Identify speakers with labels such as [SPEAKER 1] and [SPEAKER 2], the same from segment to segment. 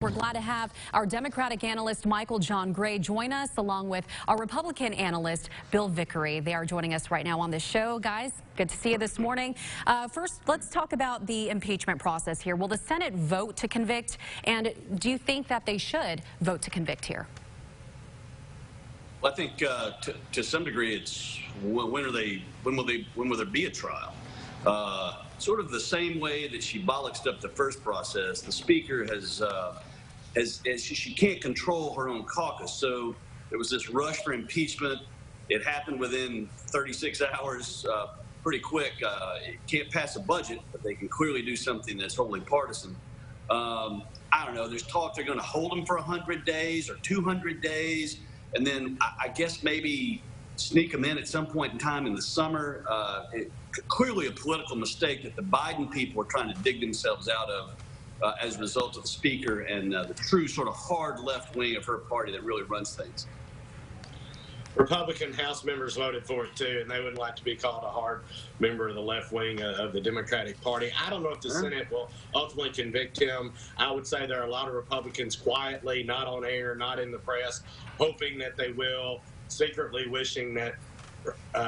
[SPEAKER 1] We're glad to have our Democratic analyst Michael John Gray join us, along with our Republican analyst Bill Vickery. They are joining us right now on this show. Guys, good to see you this morning. First, let's talk about the impeachment process here. Will the Senate vote to convict? And do you think that they should vote to convict here?
[SPEAKER 2] Well, I think to some degree, it's when will there be a trial? Sort of the same way that she bollocksed up the first process, the Speaker she can't control her own caucus. So there was this rush for impeachment. It happened within 36 hours, pretty quick. It can't pass a budget, but they can clearly do something that's wholly partisan. I don't know. There's talk they're going to hold them for 100 days or 200 days, and then I guess maybe sneak them in at some point in time in the summer. Clearly a political mistake that the Biden people are trying to dig themselves out of as a result of the Speaker and the true sort of hard left wing of her party that really runs things.
[SPEAKER 3] Republican House members voted for it too, and they would like to be called a hard member of the left wing of the Democratic Party. I don't know if the Senate will ultimately convict him. I would say there are a lot of Republicans quietly, not on air, not in the press, hoping that they will, secretly wishing that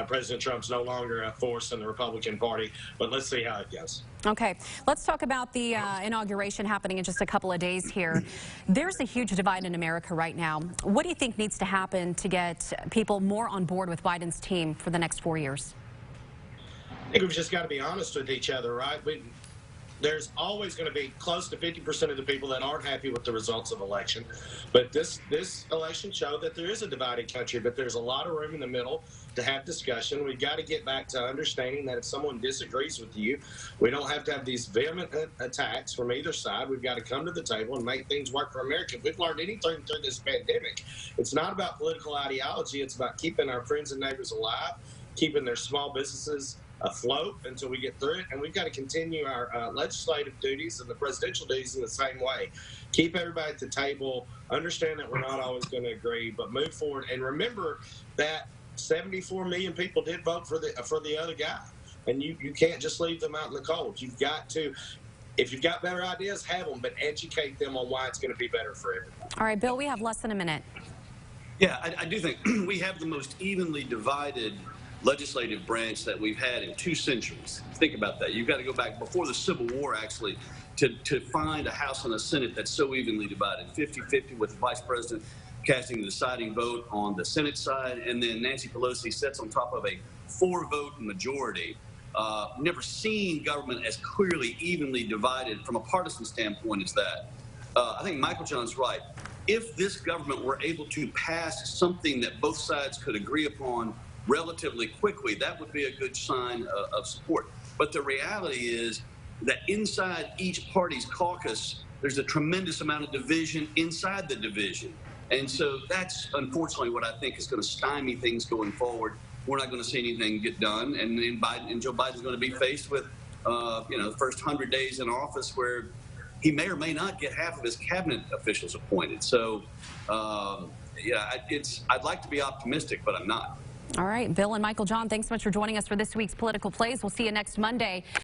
[SPEAKER 3] President Trump's no longer a force in the Republican Party, but let's see how it goes.
[SPEAKER 1] Okay, let's talk about the inauguration happening in just a couple of days here. There's a huge divide in America right now. What do you think needs to happen to get people more on board with Biden's team for the next 4 years?
[SPEAKER 3] I think we've just got to be honest with each other, right? There's always going to be close to 50% of the people that aren't happy with the results of election. But this election showed that there is a divided country, but there's a lot of room in the middle to have discussion. We've got to get back to understanding that if someone disagrees with you, we don't have to have these vehement attacks from either side. We've got to come to the table and make things work for America. If we've learned anything through this pandemic, it's not about political ideology. It's about keeping our friends and neighbors alive, keeping their small businesses afloat until we get through it, and we've got to continue our legislative duties and the presidential duties in the same way. Keep everybody at the table, understand that we're not always going to agree, but move forward. And remember that 74 million people did vote for the other guy, and you can't just leave them out in the cold. You've got to, if you've got better ideas, have them, but educate them on why it's going to be better for everybody.
[SPEAKER 1] All right, Bill, we have less than a minute.
[SPEAKER 2] Yeah, I do think we have the most evenly divided legislative branch that we've had in 2 centuries. Think about that. You've got to go back before the Civil War, actually, to find a House and a Senate that's so evenly divided, 50-50, with the Vice President casting the deciding vote on the Senate side, and then Nancy Pelosi sits on top of a 4-vote majority. Never seen government as clearly evenly divided from a partisan standpoint as that. I think Michael John's right. If this government were able to pass something that both sides could agree upon relatively quickly, that would be a good sign of support. But the reality is that inside each party's caucus, there's a tremendous amount of division inside the division. And so that's unfortunately what I think is going to stymie things going forward. We're not going to see anything get done. And Joe Biden's going to be faced with, the first 100 days in office where he may or may not get half of his cabinet officials appointed. So, I'd like to be optimistic, but I'm not.
[SPEAKER 1] All right, Bill and Michael John, thanks so much for joining us for this week's Political Plays. We'll see you next Monday.